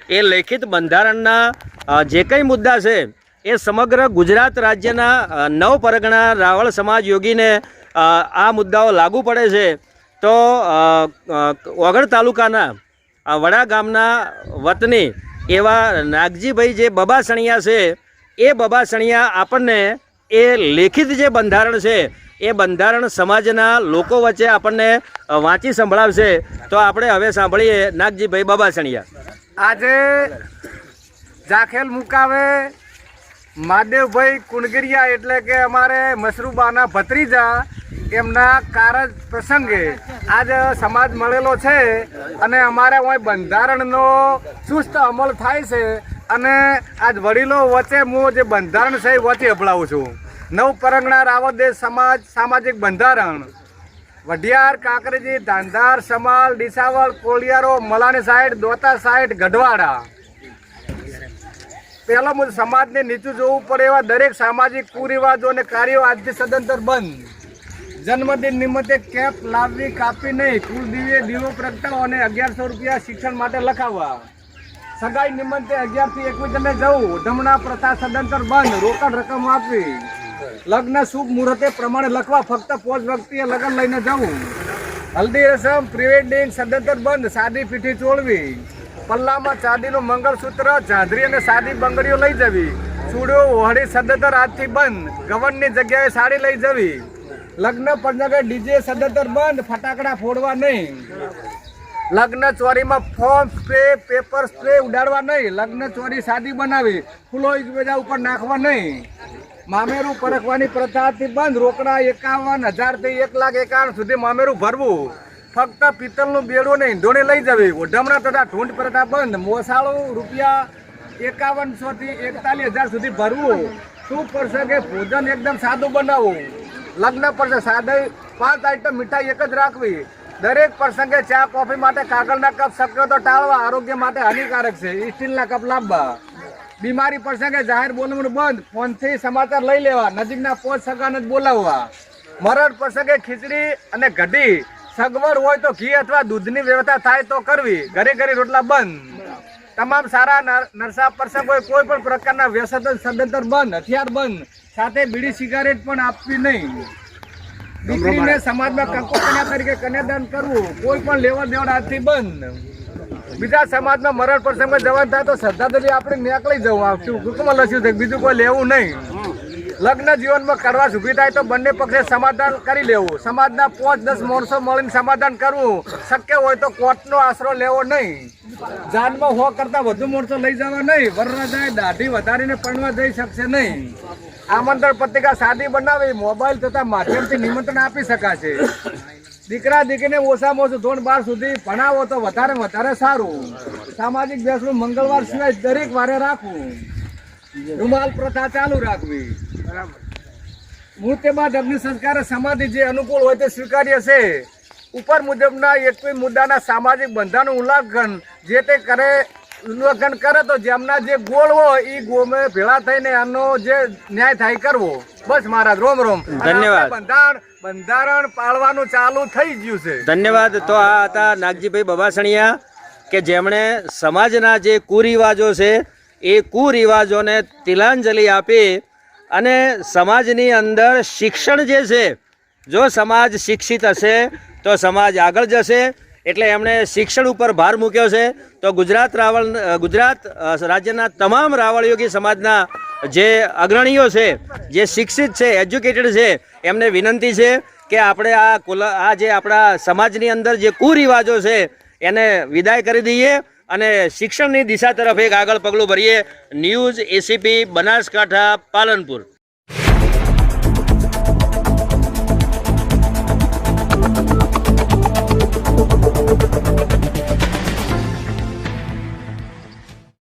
એ લેખિત બંધારણના જે કંઈ મુદ્દા છે એ સમગ્ર ગુજરાત રાજ્યના 9 પરગણા રાવળ સમાજ યોગીને આ મુદ્દાઓ લાગુ પડે છે. તો ઓગળ તાલુકાના વડા ગામના વતની એવા નાગજીભાઈ જે બબાસણિયા છે, એ બબાસણિયા આપણને એ લેખિત જે બંધારણ છે એ બંધારણ સમાજના લોકો વચ્ચે આપણને વાંચી સંભળાવશે. તો આપણે હવે સાંભળીએ નાગજીભાઈ બબાસણિયા. આજે જાખેલ મુકાવે મહાદેવભાઈ કુંડગરિયા એટલે કે અમારે મસરૂબાના ભત્રીજા એમના કારજ પ્રસંગે આજ સમાજ મળેલો છે અને અમારે અહીં બંધારણનો ચુસ્ત અમલ થાય છે અને આજ વડીલો વચ્ચે હું જે બંધારણ છે એ વચ્ચે અપનાવું છું. 9 પરગણા રાવળ દેશ સમાજ સામાજિક બંધારણ વઢિયાર, કાંકરેજી, ધાંધાર, સમાલ, ડીસાવળ, કોલિયારો, મલાણી સાઈડ, દોતા સાઈડ, ગઢવાડા. પહેલો મુદ્દો સમાજને નીચું જોવું પડે એવા દરેક સામાજિક કુરિવાજો અને કાર્યો આજથી સદંતર બંધ. જન્મદિન નિમિત્તે કેપ લાવવી કાપી નહીં, કુલદીવે દીવો પ્રગટાવો અને 1100 રૂપિયા શિક્ષણ માટે લખાવવા. સગાઈ નિમિત્તે 11 થી 21 જવું, ધમણા પ્રથા સદંતર બંધ, રોકડ રકમ આપવી. લગ્ન શુભ મુહૂર્તે પ્રમાણે લખવા, ફક્ત 5 વ્યક્તિએ લગ્ન લઈને જવું. હલ્દી રસમ પ્રી-વેડિંગ સદંતર બંધ, સાદી પીઠી ચોળવી. પલ્લામાં ચાંદીનું મંગળસૂત્ર, ચાંદરી અને સાદી બંગડીઓ લઈ જવી. ચૂડીઓ વહડી સદંતર આજથી બંધ, ગવનની જગ્યાએ સાડી લઈ જવી. લગ્ન પ્રસંગે ડીજે સદંતર બંધ, ફટાકડા ફોડવા નહીં. લગ્ન ચોરીમાં ફોર્મ સ્પ્રે, પેપર સ્પ્રે ઉડાડવા નહીં. લગ્ન ચોરી સાદી બનાવી, ફૂલો એકબીજા ઉપર નાખવા નહીં. મામેરું પરખવાની પ્રથાથી બંધ, રોકડા 51,000 થી 1,51,000 સુધી મામેરું ભરવું. ફક્ત પિત્તળનું બેડું ને ઈંધોણી લઈ જવી. ઓઢમણા તથા ઢૂંઢ પ્રથા બંધ, મોસાળું રૂપિયા 5100 થી 41,000 સુધી ભરવું. શુભ પ્રસંગે ભોજન એકદમ સાદું બનાવવું. લગ્ન પ્રસંગે સાદી 5 આઈટમ મીઠાઈ એક જ રાખવી. દરેક પ્રસંગે ચા કોફી માટે કાગળના કપ શક્ય તો ટાળવા, આરોગ્ય માટે હાનિકારક છે. સ્ટીલના કપ લાવવા. બીમારી પ્રસંગે જાહેર બોલવાનું બંધ, ફોનથી સમાચાર લઈ લેવા. નજીકના 5 સગાને જ બોલાવવા. મરણ પ્રસંગે ખીચડી અને કઢી, સગવડ હોય તો ઘી અથવા દૂધની વ્યવસ્થા થાય તો કરવી. ઘરે ઘરે રોટલા બંધ. તમામ સારા નરસા પ્રસંગ હોય કોઈ પણ પ્રકારના વ્યસન સદંતર બંધ, હથિયાર બંધ. સાથે બીડી સિગારેટ પણ આપવી નહીં. દીકરીને સમાજમાં કંકુ કન્યા તરીકે કન્યાદાન કરવું. કોઈ પણ લેવડ દેવડ આજથી બંધ. બીજા સમાજમાં મરણ પ્રસંગમાં જવાનું થાય તો શ્રદ્ધાંજલિ આપણે નીકળી જવું. આવશું હુકમાં લખ્યું છે, બીજું કોઈ લેવું નહીં. લગ્ન જીવનમાં કડવાશ ઊભી થાય તો બંને પક્ષે સમાધાન કરી લેવું. સમાજના 5-10 માણસો મળીને સમાધાન કરવું. શક્ય હોય તો કોર્ટનો આશરો લેવો નહીં. જાનમાં 100 કરતાં વધુ માણસો લઈ જવા નહીં. વરરાજાએ દાઢી વધારીને પરણવા જઈ શકશે નહીં. આમંત્રણ પત્રિકા સાદી બનાવી, મોબાઈલ તથા માધ્યમથી નિમંત્રણ આપી શકાશે. દીકરા દીકરીને ઓછામાં ઓછું 12 સુધી ભણાવો તો વધારે સારું. સામાજિક બેસણું મંગળવાર સિવાય દરેક વારે રાખવું. રૂમાલ પ્રથા ચાલુ રાખવી. મૃત્યુ બાદ અગ્નિ સંસ્કાર સમાધિ જે અનુકૂળ હોય તે સ્વીકાર્ય છે. ઉપર મુજબના 21 મુદ્દાના સામાજિક બંધારણનું ઉલ્લંઘન કરે તો જેમના જે ગોળ હોય એ ગોળને ભેળા થઈને આનો જે ન્યાય થાય કરવો. બસ મહારાજ, રોમ રોમ. ધન્યવાદ. બંધારણ પાળવાનું ચાલુ થઈ ગયું છે. ધન્યવાદ. તો આ હતા નાગજીભાઈ બબાસણિયા કે જેમણે સમાજના જે કુરિવાજો છે એ કુરિવાજોને તિલાંજલિ આપી અને સમાજની અંદર શિક્ષણ જે છે, જો સમાજ શિક્ષિત હશે તો સમાજ આગળ જશે. એટલે એમણે શિક્ષણ ઉપર ભાર મૂક્યો છે. તો ગુજરાત રાજ્યના તમામ રાવળયોગી સમાજના જે અગ્રણીઓ છે, જે શિક્ષિત છે, એજ્યુકેટેડ છે, એમને વિનંતી છે કે આપણે આ જે આપણા સમાજની અંદર જે કુરિવાજો છે એને વિદાય કરી દઈએ અને શિક્ષણની દિશા તરફ એક આગળ પગલું ભરીએ. News ACP Banaskantha Palanpur.